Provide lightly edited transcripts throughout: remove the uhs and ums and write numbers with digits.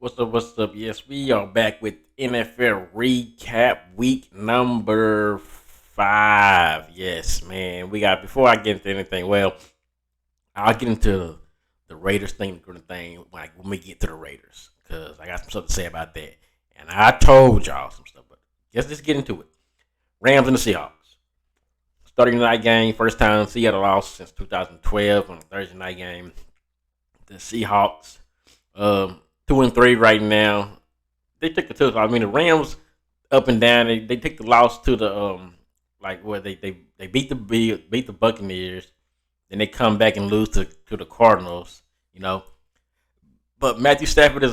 What's up? What's up? Yes, we are back with NFL recap week number 5. Yes, man. We got before I get into anything. Well, I'll get into the Raiders thing like when we get to the Raiders because I got some stuff to say about that. And I told y'all some stuff, but let's just get into it. Rams and the Seahawks. Starting night game, first time Seattle lost since 2012 on a Thursday night game. The Seahawks 2-3 right now. They took the two. I mean, the Rams up and down. They took the loss to the like where they beat the Buccaneers. Then they come back and lose to the Cardinals. You know, but Matthew Stafford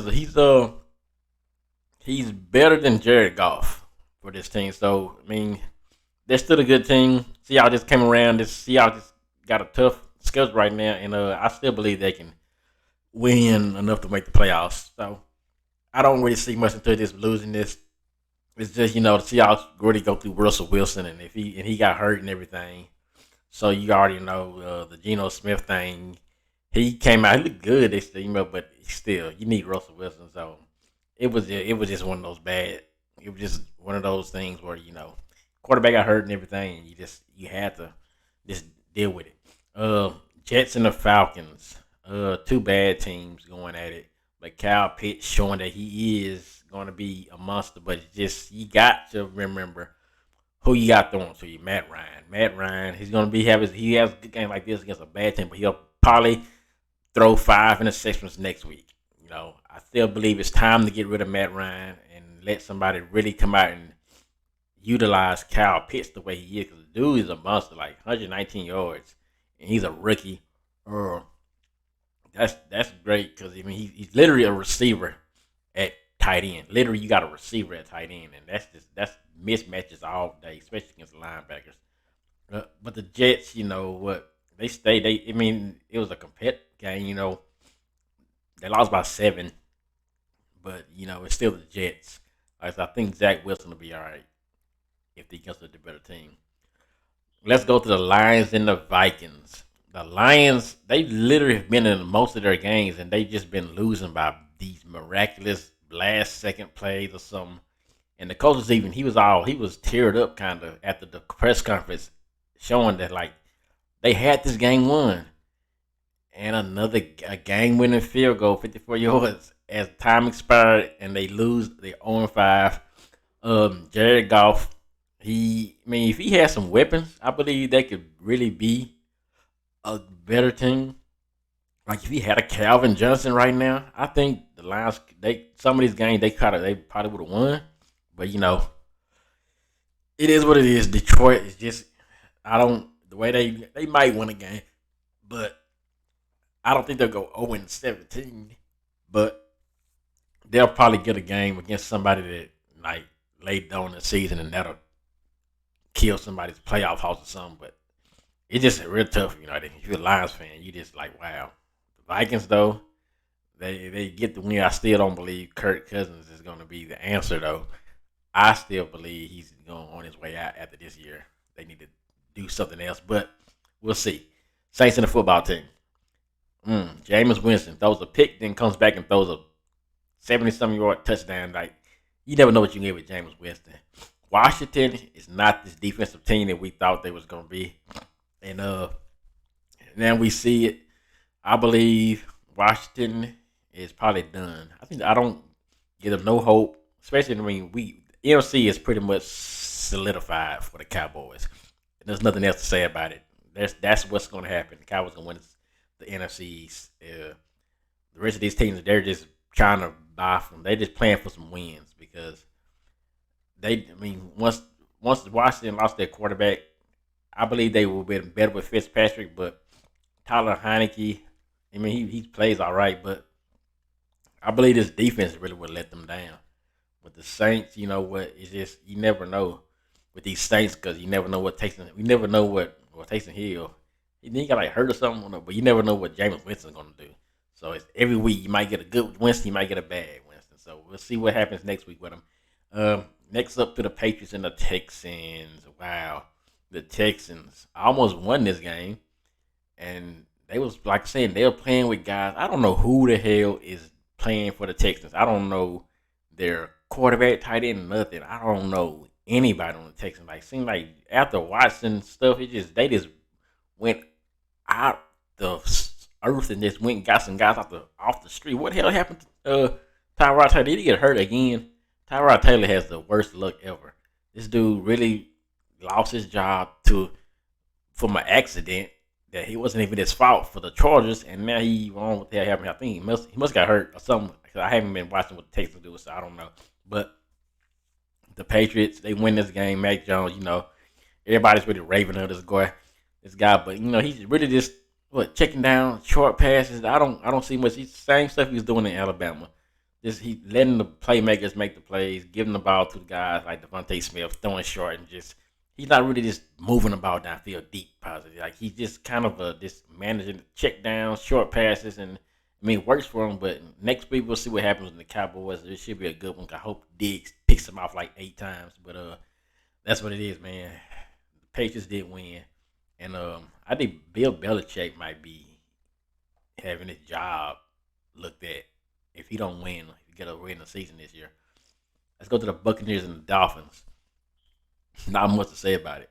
he's better than Jared Goff for this team. So I mean, they're still a good team. Seattle just came around. Seattle just got a tough schedule right now, and I still believe they can win enough to make the playoffs. So I don't really see much into this losing this. It's just the Seahawks already go through Russell Wilson, and if he got hurt and everything, so you already know the Geno Smith thing. He came out, he looked good this team, but still you need Russell Wilson. So it was just one of those bad. It was just one of those things where quarterback got hurt and everything, and you had to just deal with it. Jets and the Falcons. Two bad teams going at it. But Kyle Pitts showing that he is going to be a monster. But it's just you got to remember who you got throwing to you. Matt Ryan. Matt Ryan. He's going to he has a good game like this against a bad team, but he'll probably throw 5 interceptions next week. I still believe it's time to get rid of Matt Ryan and let somebody really come out and utilize Kyle Pitts the way he is. Because the dude is a monster, like 119 yards, and he's a rookie. That's great because he's literally a receiver at tight end. Literally, you got a receiver at tight end, and that's mismatches all day, especially against the linebackers. But the Jets, what they stay. It was a competitive game. They lost by 7, but it's still the Jets. I think Zach Wilson will be all right if he gets the better team. Let's go to the Lions and the Vikings. The Lions, they literally have been in most of their games, and they just been losing by these miraculous last second plays or something. And the coach he was teared up kind of after the press conference, showing that like they had this game won, and a game winning field goal, 54 yards as time expired, and they lose. They 0-5. Jared Goff, if he had some weapons, I believe they could really be a better team. Like if he had a Calvin Johnson right now, I think the Lions some of these games they probably would have won. But it is what it is. Detroit is just the way they might win a game, but I don't think they'll go 0-17. But they'll probably get a game against somebody that like late down in the season, and that'll kill somebody's playoff hopes or something. But it's just real tough, if you're a Lions fan, you just like, wow. The Vikings, though, they get the win. I still don't believe Kirk Cousins is going to be the answer, though. I still believe he's going on his way out after this year. They need to do something else, but we'll see. Saints in the football team. Jameis Winston throws a pick, then comes back and throws a 70-something yard touchdown. Like, you never know what you can get with Jameis Winston. Washington is not this defensive team that we thought they was going to be. And now we see it. I believe Washington is probably done. I don't give them no hope. Especially, NFC is pretty much solidified for the Cowboys. And there's nothing else to say about it. That's what's going to happen. The Cowboys going to win the NFC East. The rest of these teams, they're just trying to buy from. They're just playing for some wins because once Washington lost their quarterback, I believe they will be better with Fitzpatrick, but Tyler Heineke, he plays all right, but I believe this defense really would let them down. With the Saints, it's just you never know with these Saints because you never know what Taysom Hill. He got like hurt or something, but you never know what Jameis Winston's gonna do. So it's every week you might get a good Winston, you might get a bad Winston. So we'll see what happens next week with him. Next up to the Patriots and the Texans. Wow. The Texans almost won this game, and they was like saying they were playing with guys. I don't know who the hell is playing for the Texans. I don't know their quarterback, tight end, nothing. I don't know anybody on the Texans. Like, seemed like after watching stuff, they just went out the earth and just went and got some guys off the street. What the hell happened to Tyrod Taylor? Did he get hurt again? Tyrod Taylor has the worst luck ever. This dude really lost his job from an accident that he wasn't even his fault for the Chargers, and now he wrong what the hell happened. I think he must got hurt or something. Cause I haven't been watching what the Texans do, so I don't know. But the Patriots, they win this game. Mac Jones, everybody's really raving of this guy, but he's really just checking down short passes. I don't see much. He's the same stuff he was doing in Alabama. Just he letting the playmakers make the plays, giving the ball to the guys like Devontae Smith, throwing short, and just he's not really just moving the ball downfield deep positive. Like he's just kind of just managing check down, short passes, and it works for him. But next week we'll see what happens with the Cowboys. It should be a good one. I hope Diggs picks him off like 8 times. But that's what it is, man. The Patriots did win, and I think Bill Belichick might be having his job looked at if he don't win. If he get a win the season this year. Let's go to the Buccaneers and the Dolphins. Not much to say about it.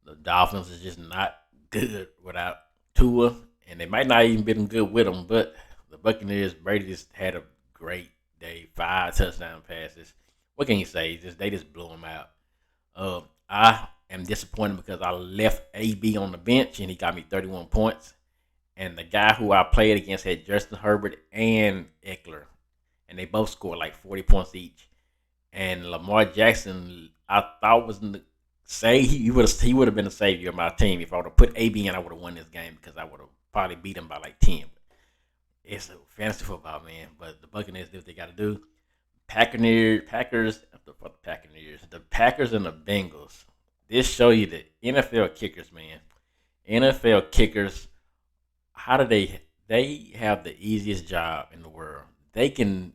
The Dolphins is just not good without Tua, and they might not even been good with him. But the Buccaneers, Brady just had a great day. 5 touchdown passes. What can you say? They just blew him out. I am disappointed because I left AB on the bench and he got me 31 points. And the guy who I played against had Justin Herbert and Eckler, and they both scored like 40 points each. And Lamar Jackson, I thought was he would have been the savior of my team. If I would have put AB in, I would have won this game because I would have probably beat him by like 10. It's a fantasy football, man. But the Buccaneers do what they got to do. The Packers and the Bengals. This show you the NFL kickers, man. NFL kickers. How do they have the easiest job in the world? They can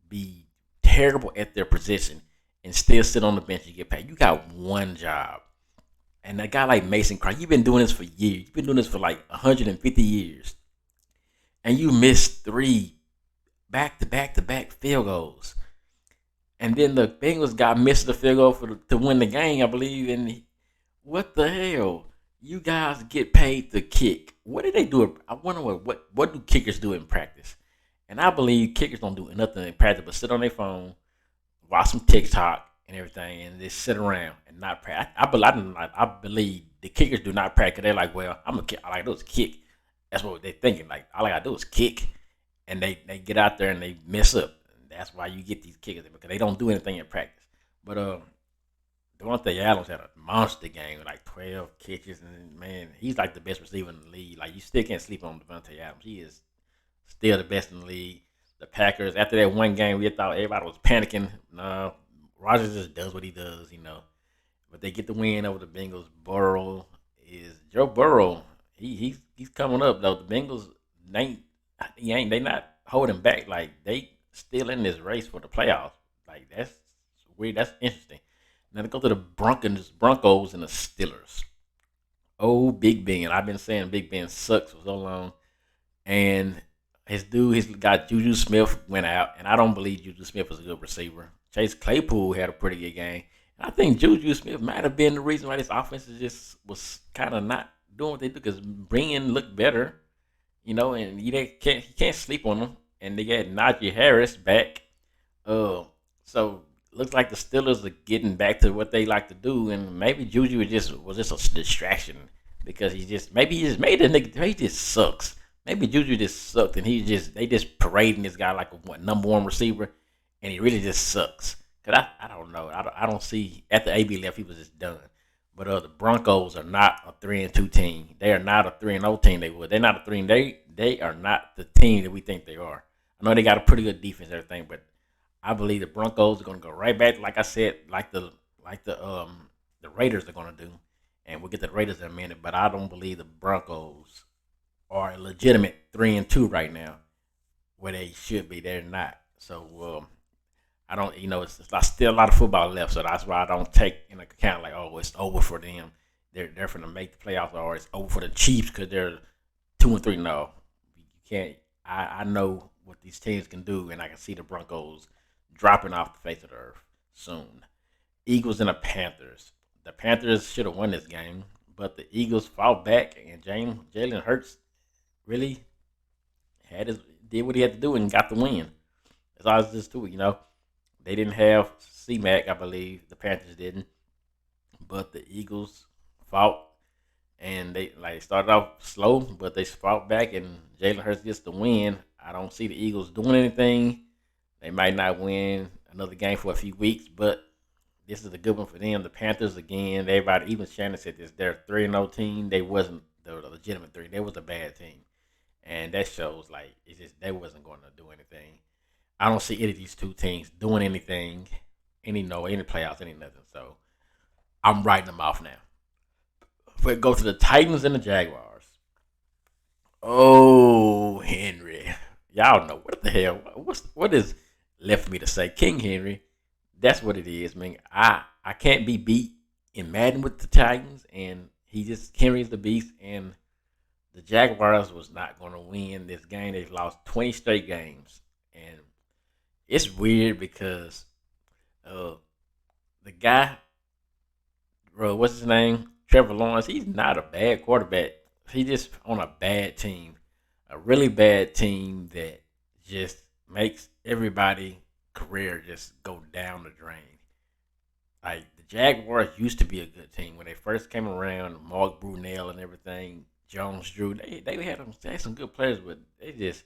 be terrible at their position and still sit on the bench and get paid. You got one job. And a guy like Mason Crosby, you've been doing this for years. You've been doing this for like 150 years. And you missed 3 back-to-back field goals. And then the Bengals got missed the field goal to win the game, I believe. And what the hell? You guys get paid to kick. What do they do? I wonder what do kickers do in practice? And I believe kickers don't do nothing in practice but sit on their phone, watch some TikTok and everything, and just sit around and not practice. I believe the kickers do not practice. They're like, well, I'm a kick. All I do is kick. That's what they're thinking. Like, all I gotta do is kick, and they get out there and they mess up. And that's why you get these kickers because they don't do anything in practice. But Devontae Adams had a monster game with like 12 catches, and man, he's like the best receiver in the league. Like, you still can't sleep on Devontae Adams. He is still the best in the league. The Packers, after that one game, we thought everybody was panicking. No, Rodgers just does what he does, But they get the win over the Bengals. Joe Burrow. He's coming up though. The Bengals, they not holding back. Like, they still in this race for the playoffs. Like, that's weird. That's interesting. Now to go to the Broncos and the Steelers. Oh, Big Ben. I've been saying Big Ben sucks for so long. And his guy Juju Smith went out, and I don't believe Juju Smith was a good receiver. Chase Claypool had a pretty good game. And I think Juju Smith might have been the reason why this offense was kind of not doing what they do, because Brian looked better, and you can't sleep on them. And they got Najee Harris back. So looks like the Steelers are getting back to what they like to do, and maybe Juju was just a distraction because he just made the nigga. He just sucks. Maybe Juju just sucked, and they just parading this guy like a number 1 receiver, and he really just sucks. Cause I don't know. I don't see after AB left, he was just done. But the Broncos are not a 3-2 team. They are not a 3-0 team. They're not a 3. They are not the team that we think they are. I know they got a pretty good defense and everything, but I believe the Broncos are going to go right back, like I said, like the Raiders are going to do, and we'll get the Raiders in a minute. But I don't believe the Broncos are a legitimate 3-2 right now, where they should be. They're not. So I don't, it's still a lot of football left. So that's why I don't take into account like, oh, it's over for them. They're going to make the playoffs, or it's over for the Chiefs because they're 2-3. No, you can't. I know what these teams can do, and I can see the Broncos dropping off the face of the earth soon. Eagles and the Panthers. The Panthers should have won this game, but the Eagles fought back, and Jalen Hurts really had his did what he had to do and got the win. That's all it's just to it, They didn't have C-Mac, I believe. The Panthers didn't, but the Eagles fought, and they like started off slow, but they fought back, and Jalen Hurts gets the win. I don't see the Eagles doing anything. They might not win another game for a few weeks, but this is a good one for them. The Panthers again. Everybody, even Shannon said this. They're 3-0 team. They wasn't the legitimate three. They was a bad team, and that shows like it's just they wasn't going to do anything. I don't see any of these two teams doing anything, any playoffs, any nothing. So I'm writing them off now. If we go to the Titans and the Jaguars. Oh, Henry, y'all know what the hell? What is left for me to say? King Henry. That's what it is, man. I can't be beat in Madden with the Titans, and he just carries the beast. And the Jaguars was not going to win this game. They've lost 20 straight games, and it's weird because the guy, bro, what's his name? Trevor Lawrence. He's not a bad quarterback. He just on a bad team, a really bad team that just makes everybody career just go down the drain. Like the Jaguars used to be a good team when they first came around. Mark Brunell and everything, Jones Drew. They had some good players, but they just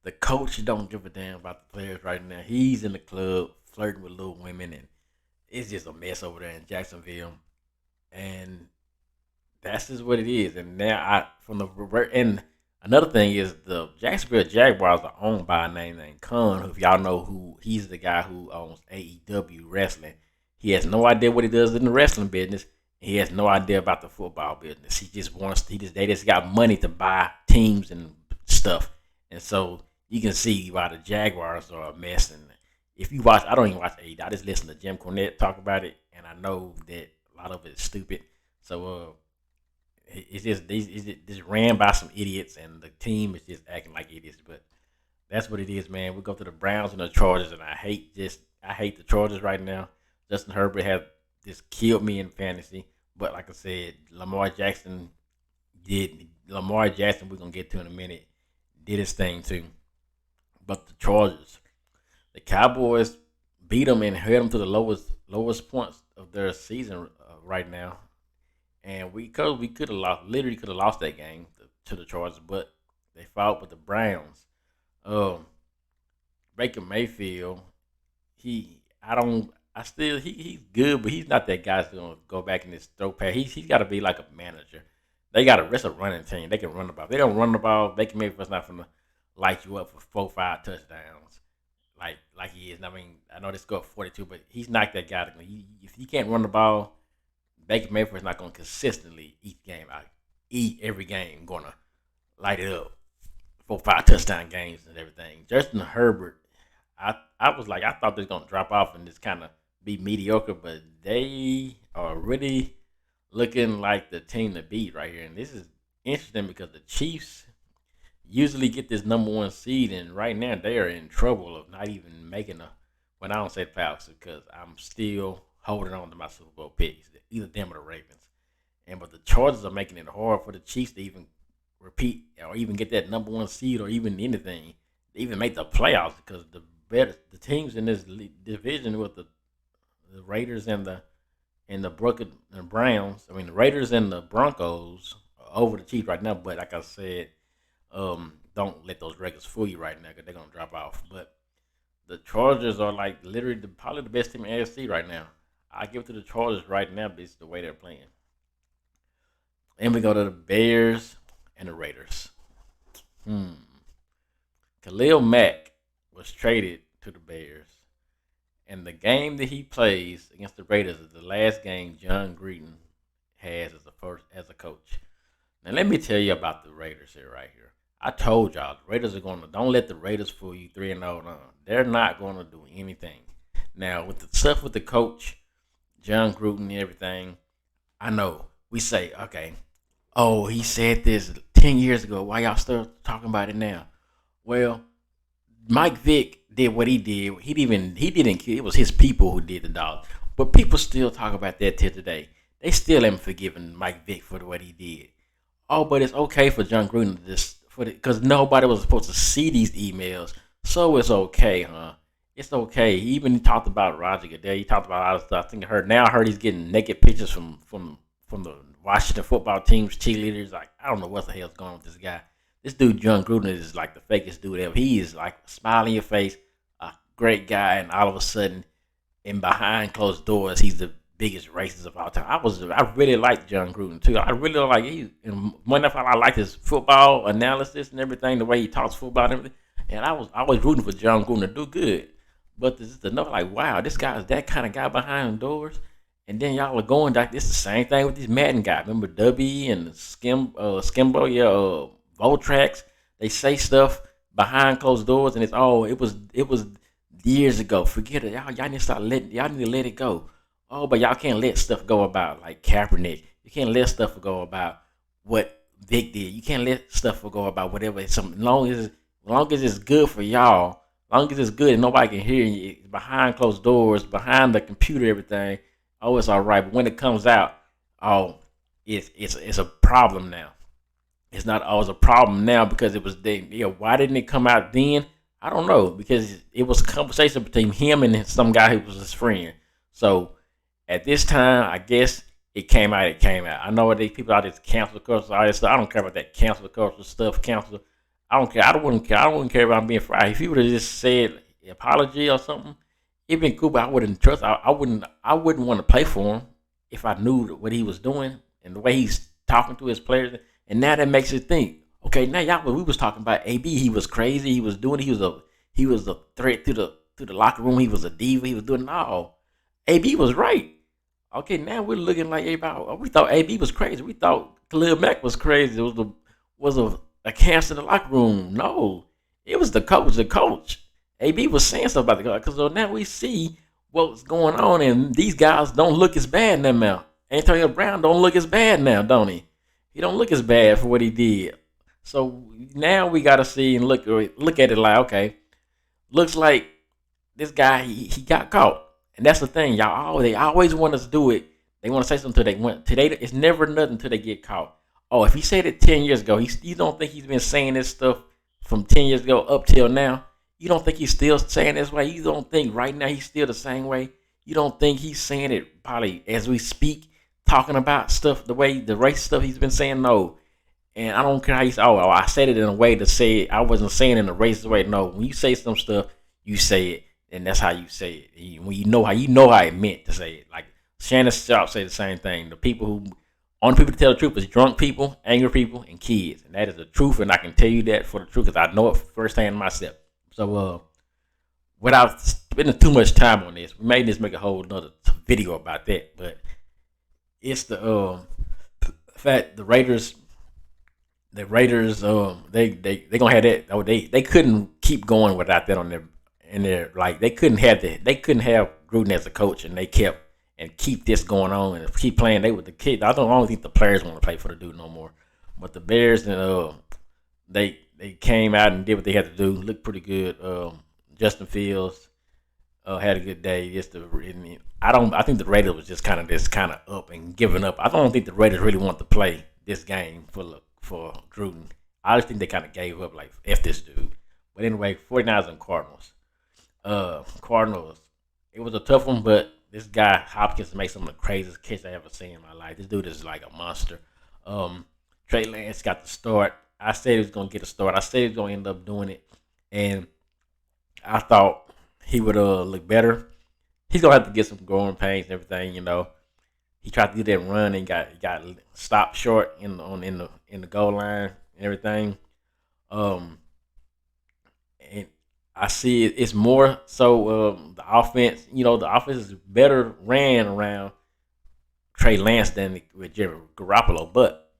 the coach don't give a damn about the players right now. He's in the club flirting with little women, and it's just a mess over there in Jacksonville. And that's just what it is. And now and another thing is the Jacksonville Jaguars are owned by a name named Khan. If y'all know who he's the guy who owns AEW wrestling. He has no idea what he does in the wrestling business. He has no idea about the football business. They just got money to buy teams and stuff. And so you can see why the Jaguars are a mess. And if you watch, I don't even watch AEW. I just listen to Jim Cornette talk about it, and I know that a lot of it is stupid. So it's just ran by some idiots, and the team is just acting like idiots. But that's what it is, man. We go to the Browns and the Chargers, and I hate the Chargers right now. Justin Herbert has just killed me in fantasy. But like I said, Lamar Jackson, we're gonna get to in a minute, did his thing too. But the Chargers, the Cowboys beat them and held them to the lowest points of their season right now. And we could have lost that game to the Chargers, but they fought with the Browns. Um, Baker Mayfield, he I don't I still he's good, but he's not that guy that's gonna go back in this throw pass. He's got to be like a manager. They got a rest of running team. They can run the ball. If they don't run the ball, Baker Mayfield's not gonna light you up for 4 5 touchdowns like he is. I mean, I know they scored 42, but he's not that guy. If he can't run the ball, Baker Mayfield's not going to consistently eat every game, going to light it up. 4 5 touchdown games and everything. Justin Herbert, I thought they was going to drop off and just kind of be mediocre, but they are really looking like the team to beat right here. And this is interesting because the Chiefs usually get this number one seed, and right now they are in trouble of not even making when I don't say the playoffs because I'm still holding on to my Super Bowl picks, either them or the Ravens. But the Chargers are making it hard for the Chiefs to even repeat or even get that number one seed or even anything, to even make the playoffs because the teams in this division with the Raiders and the Browns. I mean the Raiders and the Broncos are over the Chiefs right now. But like I said, don't let those records fool you right now because they're gonna drop off. But the Chargers are like literally probably the best team in AFC right now. I give it to the Chargers right now because the way they're playing. And we go to the Bears and the Raiders. Khalil Mack was traded to the Bears. And the game that he plays against the Raiders is the last game John Gruden has as a coach. Now let me tell you about the Raiders here right here. I told y'all the Raiders are don't let the Raiders fool you 3-0. They're not gonna do anything. Now with the stuff with the coach, John Gruden and everything, I know we say, okay, he said this 10 years ago. Why y'all still talking about it now? Well, Mike Vick did what he did. He didn't kill. It was his people who did the dog. But people still talk about that till today. They still haven't forgiven Mike Vick for what he did. Oh, but it's okay for John Gruden to just for because nobody was supposed to see these emails, so it's okay, huh? It's okay. He even talked about Roger Goodell. He talked about other stuff. I heard he's getting naked pictures from the Washington football team's cheerleaders. Like I don't know what the hell's going on with this guy. This dude John Gruden is like the fakest dude ever. He is like a smile in your face, a great guy, and all of a sudden, in behind closed doors, he's the biggest racist of all time. I really like John Gruden too. I really like and one of I like his football analysis and everything, the way he talks football and everything. And I was always rooting for John Gruden to do good. But this is enough like wow, this guy is that kind of guy behind doors. And then y'all are going like this the same thing with these Madden guys. Remember W and Skimbo, Voltrax. They say stuff behind closed doors, and it was years ago. Forget it, y'all need to y'all need to let it go. Oh, but y'all can't let stuff go about like Kaepernick. You can't let stuff go about what Vic did. You can't let stuff go about whatever. Long as it's good for y'all, long as it's good and nobody can hear you behind closed doors, behind the computer, everything. Oh, it's all right. But when it comes out, oh, it's a problem now. It's not always a problem now because it was then. Why didn't it come out then? I don't know because it was a conversation between him and some guy who was his friend. So at this time, I guess it came out. It came out. I know what these people out there cancel culture, all this stuff. I don't care about that cancel culture stuff. Cancel. I don't care. I don't want to care. I don't want to care about being fried. If he would have just said apology or something, it'd been cool. But I wouldn't trust. I wouldn't. I wouldn't want to play for him if I knew what he was doing and the way he's talking to his players. And now that makes you think. Okay, now y'all. We was talking about AB. He was crazy. He was doing. He was a threat to the locker room. He was a diva. He was doing all. AB was right. Okay, now we're looking like everybody. We thought AB was crazy. We thought Khalil Mack was crazy. It was a cancer in the locker room. No, it was the coach. The coach. AB was saying stuff about the coach. Because so now we see what's going on, and these guys don't look as bad now. Antonio Brown don't look as bad now, don't he? He don't look as bad for what he did. So now we got to see and look at it like, okay, looks like this guy he got caught. And that's the thing, y'all. They always want us to do it. They want to say something until they want. Today, it's never nothing until they get caught. Oh, if he said it 10 years ago, you don't think he's been saying this stuff from 10 years ago up till now? You don't think he's still saying this way? You don't think right now he's still the same way? You don't think he's saying it probably as we speak, talking about stuff the way the race stuff he's been saying? No. And I don't care how you say, I said it in a way to say it. I wasn't saying it in a racist way. No, when you say some stuff, you say it. And that's how you say it. When you know how it meant to say it. Like Shannon Sharp said the same thing. The only people to tell the truth is drunk people, angry people, and kids. And that is the truth, and I can tell you that for the truth because I know it firsthand myself. So, without spending too much time on this, we may just make a whole another video about that. But it's the fact the Raiders, they gonna have that. Oh, they couldn't keep going without that on their. And they're like they couldn't have Gruden as a coach, and they kept and keep this going on and keep playing. They with the kids. I don't think the players want to play for the dude no more. But the Bears and they came out and did what they had to do. Looked pretty good. Justin Fields had a good day. I think the Raiders was just kind of up and giving up. I don't think the Raiders really want to play this game for Gruden. I just think they kind of gave up like F this dude. But anyway, 49ers and Cardinals. Cardinals. It was a tough one, but this guy Hopkins made some of the craziest catches I ever seen in my life. This dude is like a monster. Trey Lance got the start. I said he was gonna get a start. I said he was gonna end up doing it, and I thought he would look better. He's gonna have to get some growing pains and everything. He tried to do that run and got stopped short in the goal line and everything. And I see it's more so the offense. The offense is better ran around Trey Lance than with Jimmy Garoppolo. But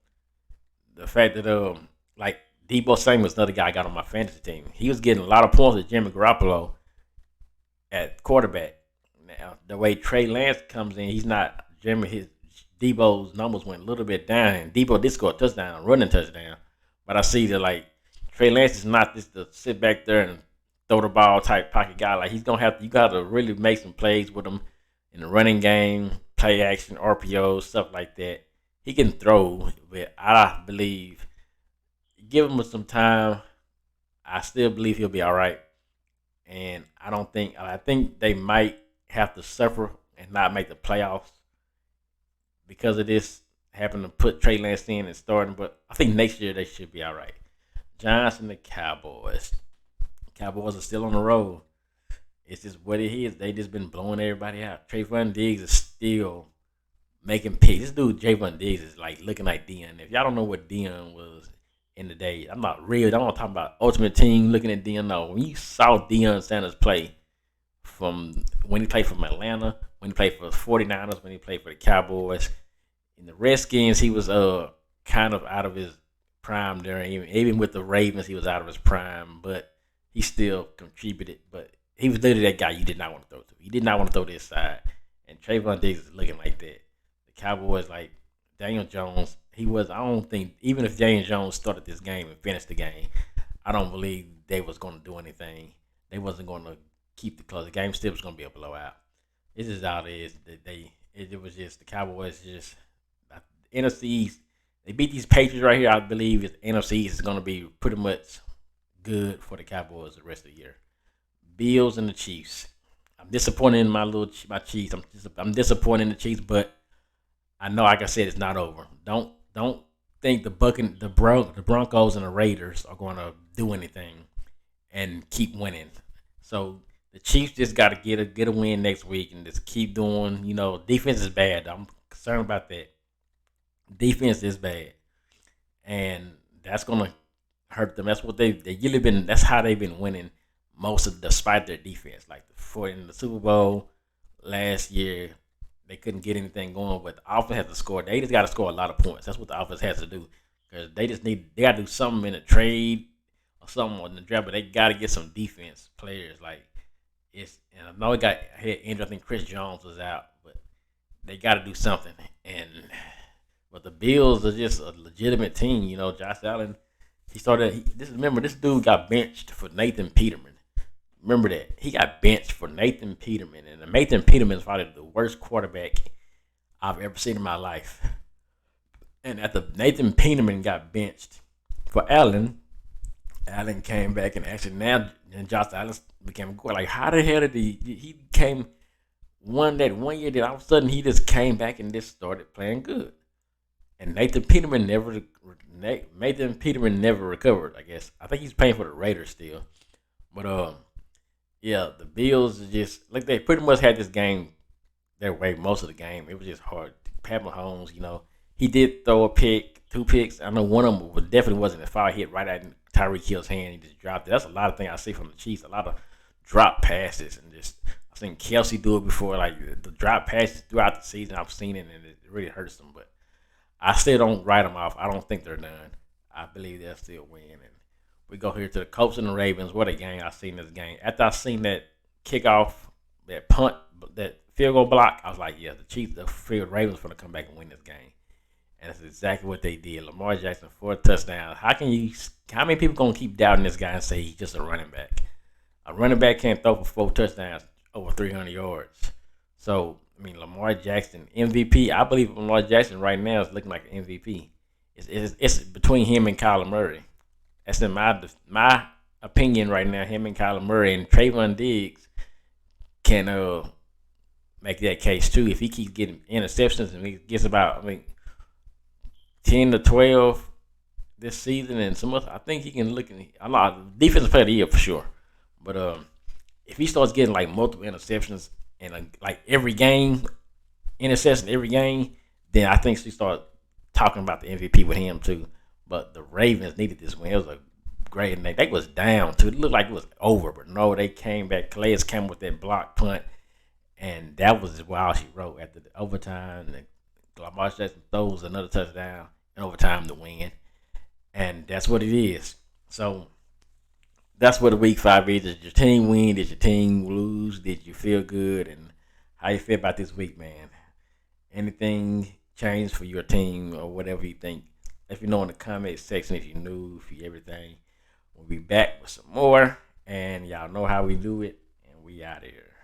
the fact that like Debo Samuel was another guy I got on my fantasy team. He was getting a lot of points with Jimmy Garoppolo at quarterback. Now the way Trey Lance comes in, he's not Jimmy. Debo's numbers went a little bit down, and Debo did score a touchdown, a running touchdown. But I see that like Trey Lance is not just to sit back there and throw the ball type pocket guy. Like he's gonna have you got to really make some plays with him in the running game, play action, RPOs, stuff like that. He can throw, but I believe give him some time. I still believe he'll be all right. And I think they might have to suffer and not make the playoffs because of this. Having to put Trey Lance in and starting, but I think next year they should be all right. Giants and the Cowboys. Cowboys are still on the road. It's just what it is. They just been blowing everybody out. Trayvon Diggs is still making picks. This dude, Trayvon Diggs, is like looking like Dion. If y'all don't know what Dion was in the day, I'm not real. I'm not talking about Ultimate Team looking at Dion. No, when you saw Deion Sanders play from when he played from Atlanta, when he played for the 49ers, when he played for the Cowboys, in the Redskins, he was kind of out of his prime there. Even with the Ravens, he was out of his prime, but he still contributed. But he was literally that guy you did not want to throw to. You did not want to throw this side. And Trayvon Diggs is looking like that. The Cowboys, like Daniel Jones, he was. I don't think even if Daniel Jones started this game and finished the game, I don't believe they was going to do anything. They wasn't going to keep the close. The game still was going to be a blowout. This is how it is. It was just the Cowboys just NFC East. They beat these Patriots right here. I believe the NFC East is going to be pretty much good for the Cowboys the rest of the year. Bills and the Chiefs. I'm disappointed in my Chiefs. I'm disappointed in the Chiefs, but I know, like I said, it's not over. Don't think the Broncos and the Raiders are going to do anything and keep winning. So the Chiefs just got to get a win next week and just keep doing. Defense is bad. I'm concerned about that. Defense is bad, and that's gonna hurt them. That's what they really been. That's how they've been winning most of, despite their defense. Like in the Super Bowl last year, they couldn't get anything going, but the offense has to score. They just got to score a lot of points. That's what the offense has to do because they got to do something in a trade or something in the draft. But they got to get some defense players. Like and I know it got head injured. I think Chris Jones was out, but they got to do something. But the Bills are just a legitimate team. Josh Allen, remember, this dude got benched for Nathan Peterman. Remember that. He got benched for Nathan Peterman. And Nathan Peterman is probably the worst quarterback I've ever seen in my life. And after Nathan Peterman got benched for Allen came back and Josh Allen became a quarterback. Like, how the hell did he became one year that all of a sudden he just came back and just started playing good. And Nathan Peterman never recovered, I guess. I think he's playing for the Raiders still. But yeah, the Bills are just like they pretty much had this game their way most of the game. It was just hard. Pat Mahomes, he did throw a pick, 2 picks. I know one of them definitely wasn't a foul hit right at Tyreek Hill's hand. He just dropped it. That's a lot of things I see from the Chiefs. A lot of drop passes and just I've seen Kelsey do it before. Like the drop passes throughout the season, I've seen it and it really hurts them. But I still don't write them off. I don't think they're done. I believe they'll still win. And we go here to the Colts and the Ravens. What a game I've seen this game. After I seen that kickoff, that punt, that field goal block, I was like, yeah, the Ravens going to come back and win this game. And that's exactly what they did. Lamar Jackson, 4 touchdowns. How many people going to keep doubting this guy and say he's just a running back? A running back can't throw for 4 touchdowns over 300 yards. So, Lamar Jackson, MVP. I believe Lamar Jackson right now is looking like an MVP. It's between him and Kyler Murray. That's in my opinion right now. Him and Kyler Murray and Trayvon Diggs can make that case too. If he keeps getting interceptions and he gets about 10 to 12 this season and some other, I think he can look. A lot defensive player of the year for sure. But if he starts getting like multiple interceptions and like every game, interception every game, then I think she start talking about the MVP with him too. But the Ravens needed this win. It was a great night. They was down too. It looked like it was over, but no, they came back. Calais came with that block punt, and that was wild. She wrote after the overtime. And Lamar Jackson throws another touchdown in overtime to win, and that's what it is. So that's what the week 5 is. Did your team win? Did your team lose? Did you feel good? And how you feel about this week, man? Anything changed for your team or whatever you think? Let me know in the comment section if you're new, if you everything. We'll be back with some more. And y'all know how we do it. And we out here.